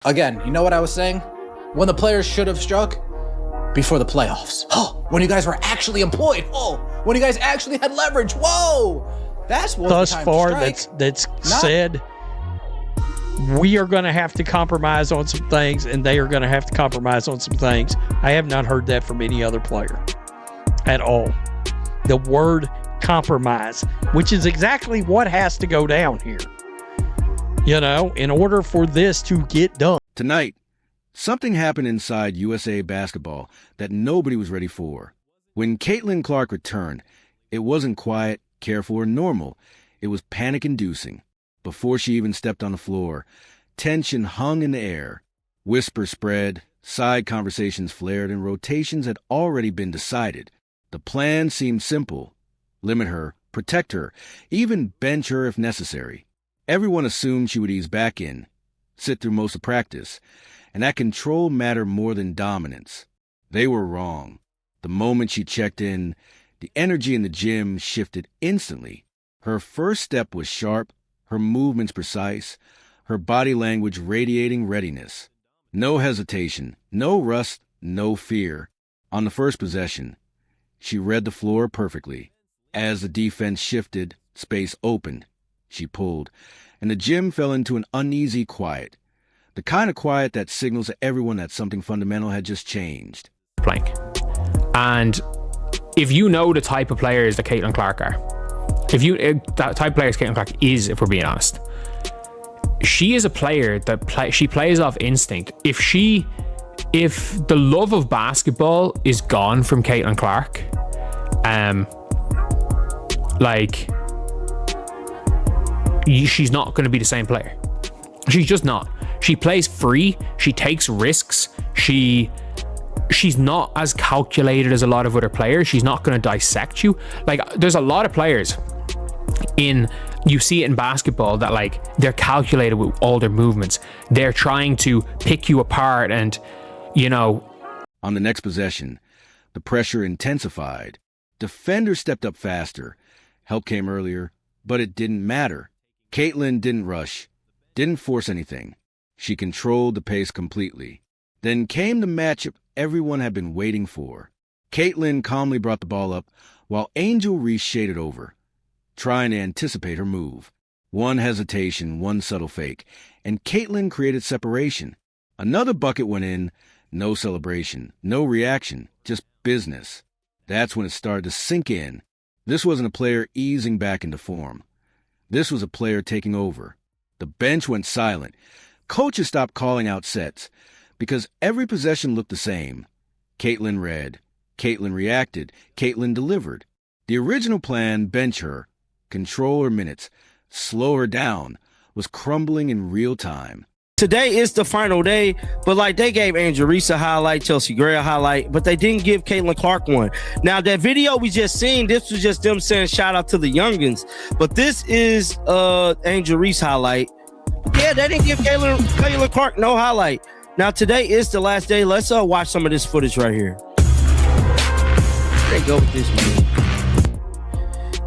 Again, you know what I was saying? When the players should have struck? Before the playoffs. Oh, when you guys were actually employed. Oh, when you guys actually had leverage. Whoa! That's what thus far that's said we are going to have to compromise on some things and they are going to have to compromise on some things. I have not heard that from any other player at all. The word compromise, which is exactly what has to go down here, you know, in order for this to get done. Tonight, something happened inside USA basketball that nobody was ready for. When Caitlin Clark returned, it wasn't quiet, careful, or normal. It was panic-inducing. Before she even stepped on the floor, tension hung in the air. Whispers spread, side conversations flared, and rotations had already been decided. The plan seemed simple. Limit her, protect her, even bench her if necessary. Everyone assumed she would ease back in, sit through most of practice, and that control mattered more than dominance. They were wrong. The moment she checked in, the energy in the gym shifted instantly. Her first step was sharp, her movements precise, her body language radiating readiness. No hesitation, no rust, no fear. On the first possession, she read the floor perfectly. As the defense shifted, space opened. She pulled, and the gym fell into an uneasy quiet. The kind of quiet that signals to everyone that something fundamental had just changed. Blank. And if you know the type of players that Caitlin Clark are, that type of players Caitlin Clark is, if we're being honest, she is a player that she plays off instinct. If the love of basketball is gone from Caitlin Clark, she's not going to be the same player. She's just not. She plays free. She takes risks. She's not as calculated as a lot of other players. She's not going to dissect you. Like, there's a lot of players you see it in basketball that, like, they're calculated with all their movements. They're trying to pick you apart and, you know. On the next possession, the pressure intensified. Defenders stepped up faster. Help came earlier, but it didn't matter. Caitlin didn't rush, didn't force anything. She controlled the pace completely. Then came the matchup everyone had been waiting for. Caitlin calmly brought the ball up while Angel Reese shaded over, trying to anticipate her move. One hesitation, one subtle fake, and Caitlin created separation. Another bucket went in, no celebration, no reaction, just business. That's when it started to sink in. This wasn't a player easing back into form. This was a player taking over. The bench went silent. Coaches stopped calling out sets because every possession looked the same. Caitlin read. Caitlin reacted. Caitlin delivered. The original plan, bench her, control her minutes, slow her down, was crumbling in real time. Today is the final day, but like they gave Angel Reese a highlight, Chelsea Gray a highlight, but they didn't give Caitlin Clark one. Now, that video we just seen, this was just them saying shout out to the youngins, but this is Angel Reese highlight. Yeah, they didn't give Caitlin Clark no highlight. Now, today is the last day. Let's watch some of this footage right here. They go with this man.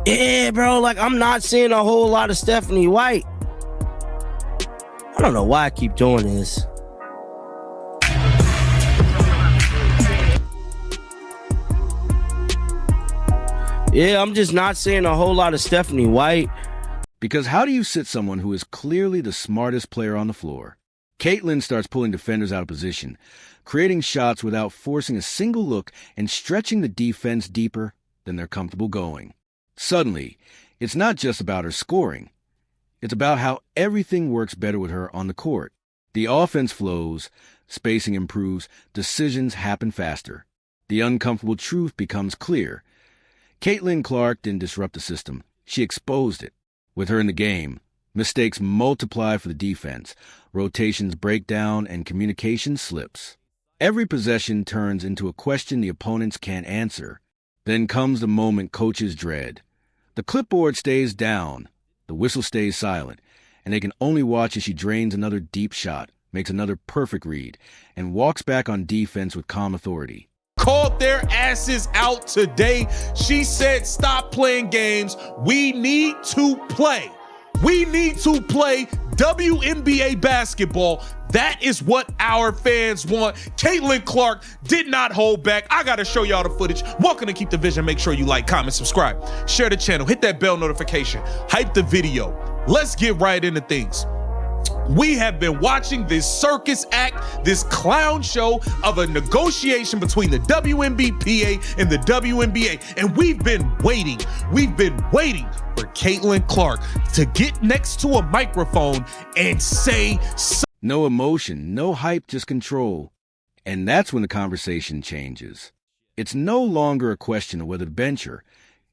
Yeah, bro, like, I'm not seeing a whole lot of Stephanie White. I don't know why I keep doing this. Yeah, I'm just not seeing a whole lot of Stephanie White. Because how do you sit someone who is clearly the smartest player on the floor? Caitlin starts pulling defenders out of position, creating shots without forcing a single look and stretching the defense deeper than they're comfortable going. Suddenly, it's not just about her scoring. It's about how everything works better with her on the court. The offense flows, spacing improves, decisions happen faster. The uncomfortable truth becomes clear. Caitlin Clark didn't disrupt the system. She exposed it. With her in the game, mistakes multiply for the defense, rotations break down, and communication slips. Every possession turns into a question the opponents can't answer. Then comes the moment coaches dread. The clipboard stays down. The whistle stays silent, and they can only watch as she drains another deep shot, makes another perfect read, and walks back on defense with calm authority. Called their asses out today. She said, stop playing games. We need to play. We need to play WNBA basketball. That is what our fans want. Caitlin Clark did not hold back. I got to show y'all the footage. Welcome to Keep the Vision. Make sure you like, comment, subscribe, share the channel, hit that bell notification, hype the video. Let's get right into things. We have been watching this circus act, this clown show of a negotiation between the WNBA and the WNBA. And we've been waiting for Caitlin Clark to get next to a microphone and say something. No emotion, no hype, just control. And that's when the conversation changes. It's no longer a question of whether to bench her.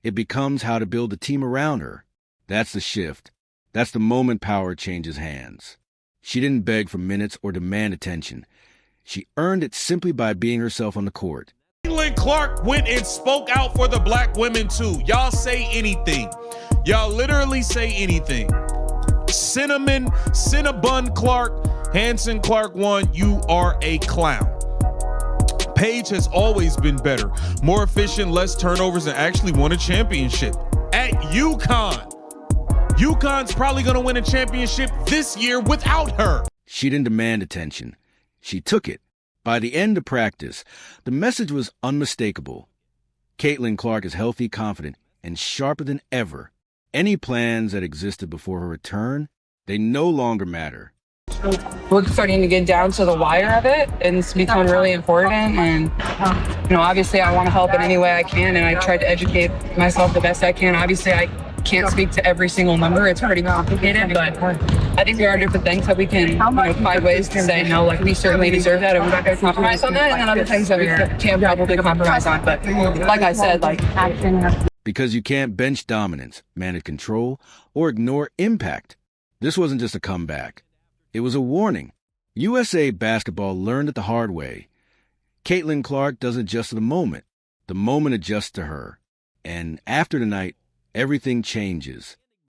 It becomes how to build a team around her. That's the shift. That's the moment power changes hands. She didn't beg for minutes or demand attention. She earned it simply by being herself on the court. Caitlin Clark went and spoke out for the black women too. Y'all say anything. Y'all literally say anything. Cinnabon Clark, Hanson Clark 1, you are a clown. Paige has always been better, more efficient, less turnovers, and actually won a championship at UConn. UConn's probably going to win a championship this year without her. She didn't demand attention. She took it. By the end of practice, the message was unmistakable. Caitlin Clark is healthy, confident, and sharper than ever. Any plans that existed before her return, they no longer matter. We're starting to get down to the wire of it, and it's become really important. And, obviously I want to help in any way I can, and I tried to educate myself the best I can. Obviously, I can't speak to every single number. It's pretty complicated, but I think there are different things that we can find ways to say, no, like we certainly deserve that and we're not going to compromise on that, and then other things that we can probably compromise on. But like I said, Because you can't bench dominance, manage control, or ignore impact. This wasn't just a comeback. It was a warning. USA basketball learned it the hard way. Caitlin Clark doesn't adjust to the moment. The moment adjusts to her. And after tonight, everything changes.